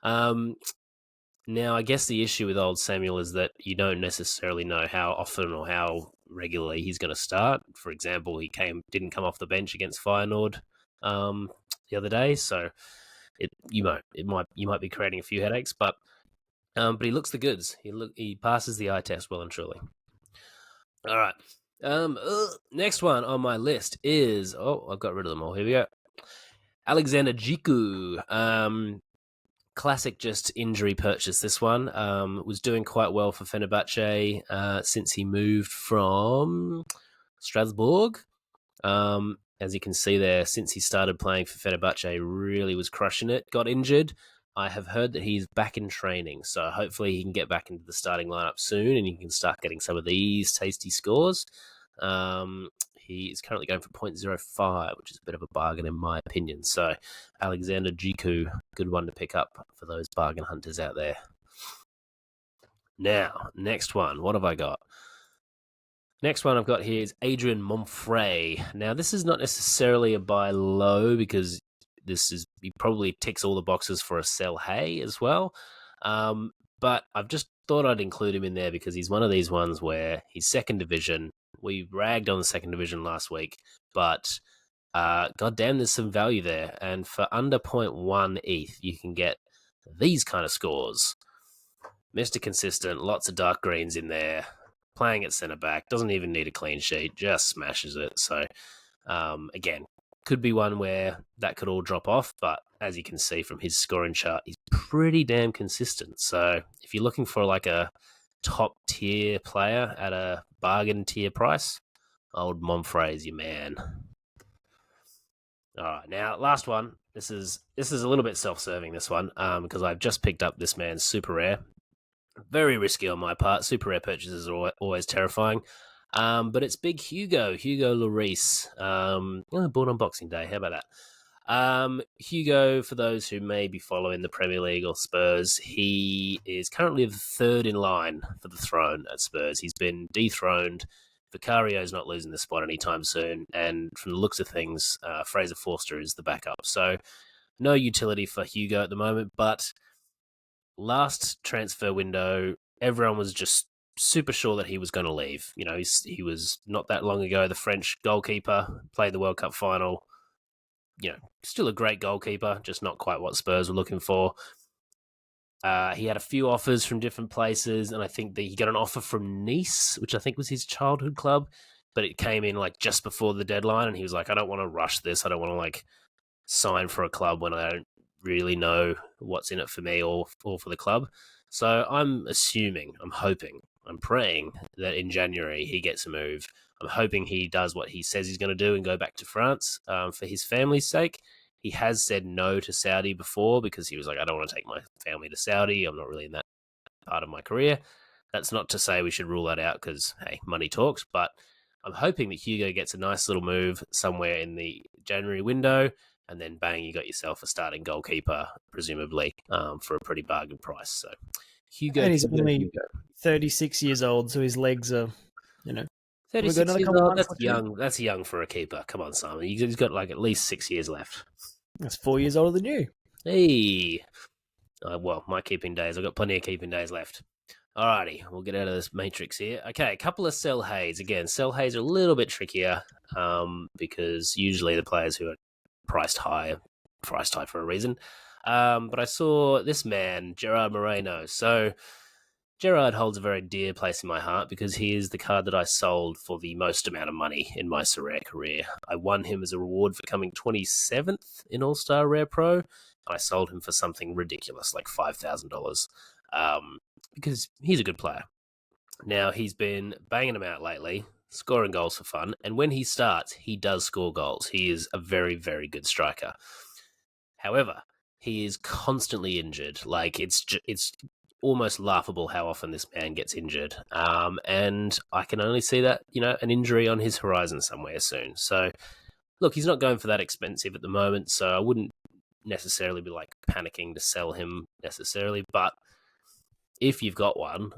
Now, I guess the issue with old Samuel is that you don't necessarily know how often or how regularly he's going to start. For example, he didn't come off the bench against Feyenoord the other day, so you might be creating a few headaches, but he looks the goods. He passes the eye test well and truly. All right. Next one on my list is I've got rid of them all. Here we go. Alexander Djiku, classic just injury purchase this one, was doing quite well for Fenerbahce since he moved from Strasbourg. As you can see there, since he started playing for Fenerbahce, really was crushing it, got injured. I have heard that he's back in training, so hopefully he can get back into the starting lineup soon and he can start getting some of these tasty scores. He is currently going for 0.05, which is a bit of a bargain in my opinion. So Alexander Djiku, good one to pick up for those bargain hunters out there. Now, next one. What have I got? Next one I've got here is Adrian Monfray. Now, this is not necessarily a buy low because he probably ticks all the boxes for a sell hay as well. But I've just thought I'd include him in there because he's one of these ones where he's second division. We ragged on the second division last week, but goddamn, there's some value there. And for under 0.1 ETH, you can get these kind of scores. Mr. Consistent, lots of dark greens in there, playing at centre-back, doesn't even need a clean sheet, just smashes it. So, again, could be one where that could all drop off, but as you can see from his scoring chart, he's pretty damn consistent. So if you're looking for like a top-tier player at a bargain tier price, old Monfray is your man. All right, now last one. This is a little bit self-serving, this one, because I've just picked up this man's super rare. Very risky on my part. Super rare purchases are always terrifying. But it's big Hugo Lloris, born on Boxing Day. How about that? Hugo, for those who may be following the Premier League or Spurs, he is currently the third in line for the throne at Spurs. He's been dethroned. Vicario's not losing the spot anytime soon, and from the looks of things, Fraser Forster is the backup. So no utility for Hugo at the moment, but last transfer window, everyone was just super sure that he was going to leave. You know, he was not that long ago the French goalkeeper, played the World Cup final. You know, still a great goalkeeper, just not quite what Spurs were looking for. He had a few offers from different places, and I think that he got an offer from Nice, which I think was his childhood club, but it came in like just before the deadline, and he was like, I don't want to rush this. I don't want to like sign for a club when I don't really know what's in it for me or for the club. So I'm assuming, I'm hoping, I'm praying that in January he gets a move. I'm hoping he does what he says he's going to do and go back to France for his family's sake. He has said no to Saudi before because he was like, I don't want to take my family to Saudi. I'm not really in that part of my career. That's not to say we should rule that out because, hey, money talks. But I'm hoping that Hugo gets a nice little move somewhere in the January window, and then bang, you got yourself a starting goalkeeper, presumably, for a pretty bargain price. So Hugo, and he's only Hugo. 36 years old, so his legs are, you know. 36 years old, that's young. That's young for a keeper. Come on, Simon. He's got like at least 6 years left. That's 4 years older than you. Hey. Well, my keeping days. I've got plenty of keeping days left. Alrighty, we'll get out of this matrix here. Okay, a couple of SELLHAYEs. Again, SELLHAYEs are a little bit trickier because usually the players who are priced high for a reason. But I saw this man, Gerard Moreno. So Gerard holds a very dear place in my heart because he is the card that I sold for the most amount of money in my Sorare career. I won him as a reward for coming 27th in All-Star Rare Pro. I sold him for something ridiculous, like $5,000, because he's a good player. Now, he's been banging them out lately, scoring goals for fun, and when he starts, he does score goals. He is a very, very good striker. However, he is constantly injured. Like, it's almost laughable how often this man gets injured. And I can only see that, an injury on his horizon somewhere soon. So, look, he's not going for that expensive at the moment, so I wouldn't necessarily be like panicking to sell him necessarily. But if you've got one,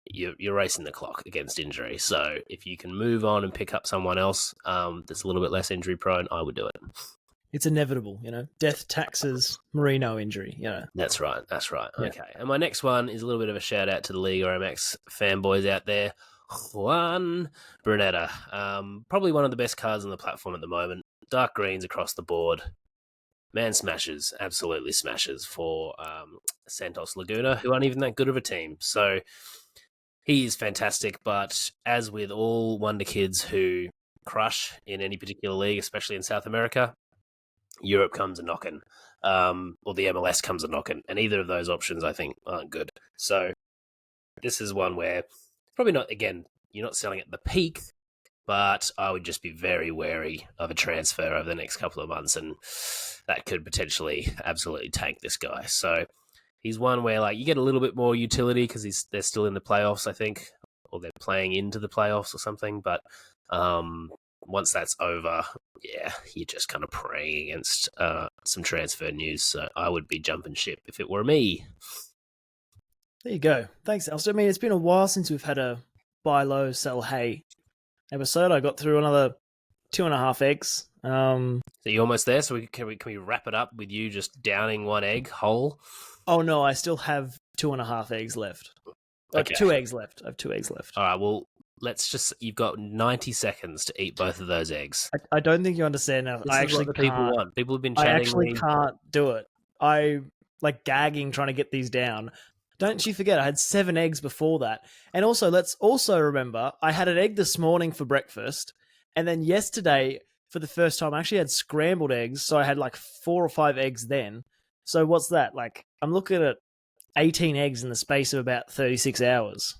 you're racing the clock against injury. So if you can move on and pick up someone else that's a little bit less injury prone, I would do it. It's inevitable, Death, taxes, Merino injury, That's right. Yeah. Okay. And my next one is a little bit of a shout out to the Liga MX fanboys out there. Juan Brunetta. Probably one of the best cards on the platform at the moment. Dark greens across the board. Man smashes, absolutely smashes for Santos Laguna, who aren't even that good of a team. So he is fantastic, but as with all wonder kids who crush in any particular league, especially in South America, Europe comes a knocking, or the MLS comes a knocking, and either of those options, I think, aren't good. So this is one where probably not, again, you're not selling at the peak, but I would just be very wary of a transfer over the next couple of months, and that could potentially absolutely tank this guy. So he's one where like you get a little bit more utility because they're still in the playoffs, I think, or they're playing into the playoffs or something. But once that's over, yeah, you're just kind of praying against some transfer news. So I would be jumping ship if it were me. There you go. Thanks, Elster. I mean, it's been a while since we've had a buy low, sell high episode. I got through another 2.5 eggs. So you're almost there. So can we wrap it up with you just downing one egg whole? Oh no, I still have 2.5 eggs left. Okay. 2 eggs left. I have 2 eggs left. All right. Well, you've got 90 seconds to eat both of those eggs. I don't think you understand now. This is what the people want. People have been chatting. I actually can't do it. I like gagging trying to get these down. Don't you forget, I had 7 eggs before that. And also, let's also remember, I had an egg this morning for breakfast. And then yesterday, for the first time, I actually had scrambled eggs. So I had like 4 or 5 eggs then. So what's that? Like, I'm looking at 18 eggs in the space of about 36 hours.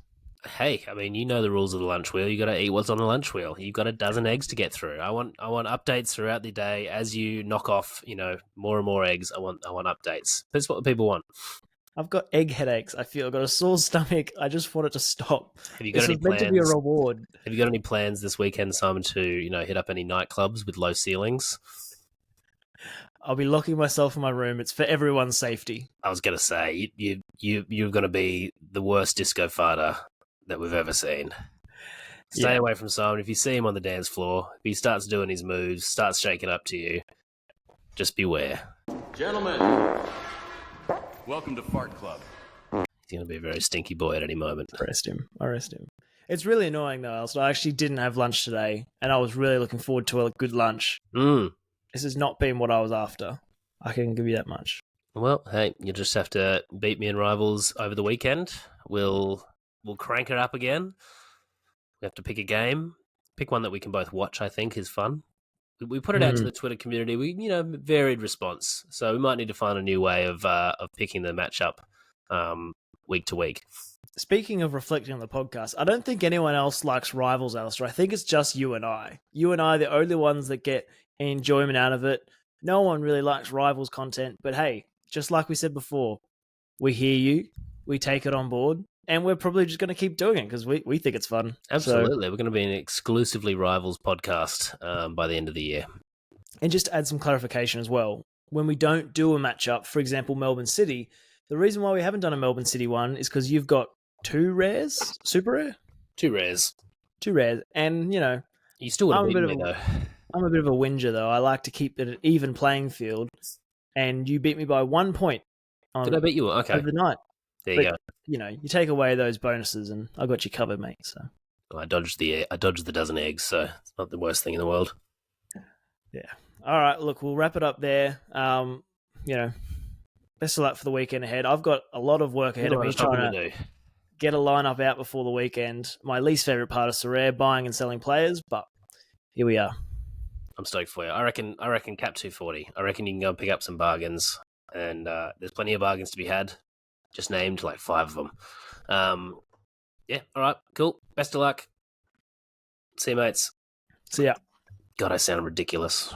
Hey, I mean, you know the rules of the lunch wheel. You got to eat what's on the lunch wheel. You've got a dozen eggs to get through. I want updates throughout the day as you knock off, more and more eggs. I want updates. That's what the people want. I've got egg headaches. I feel I've got a sore stomach. I just want it to stop. Have you got This any was meant to be a plans? reward. Have you got any plans this weekend, Simon, to hit up any nightclubs with low ceilings? I'll be locking myself in my room. It's for everyone's safety. I was gonna say you're gonna be the worst disco farter that we've ever seen. Stay away from Simon. If you see him on the dance floor, if he starts doing his moves, starts shaking up to you, just beware. Gentlemen, welcome to Fart Club. He's gonna be a very stinky boy at any moment. Arrest him. It's really annoying though, Alistair. I actually didn't have lunch today, and I was really looking forward to a good lunch. This has not been what I was after. I can give you that much. Well, hey, you just have to beat me in Rivals over the weekend. We'll crank it up again. We have to pick a game. Pick one that we can both watch, I think, is fun. We put it out to the Twitter community. We, varied response. So we might need to find a new way of picking the matchup week to week. Speaking of reflecting on the podcast, I don't think anyone else likes Rivals, Alistair. I think it's just you and I. You and I are the only ones that get enjoyment out of it. No one really likes Rivals content, but hey, just like we said before, we hear you, we take it on board, and we're probably just going to keep doing it because we think it's fun. Absolutely. So, we're going to be an exclusively Rivals podcast by the end of the year. And just to add some clarification as well, when we don't do a matchup, for example, Melbourne City, the reason why we haven't done a Melbourne City one is because you've got 2 rares, super rare? 2 rares. 2 rares, and, You still would have beaten me, though. I'm a bit of a whinger, though. I like to keep it an even playing field, and you beat me by 1 point. Did I beat you? Okay. Overnight. There you go. You take away those bonuses, and I got you covered, mate. So I dodged the dozen eggs, so it's not the worst thing in the world. Yeah. All right. Look, we'll wrap it up there. Best of luck for the weekend ahead. I've got a lot of work ahead of me trying to get a lineup out before the weekend. My least favorite part of Sorare, buying and selling players, but here we are. I'm stoked for you. I reckon cap 240. I reckon you can go and pick up some bargains, and there's plenty of bargains to be had. Just named like 5 of them. Yeah, all right, cool. Best of luck. See you, mates. See ya. God, I sound ridiculous.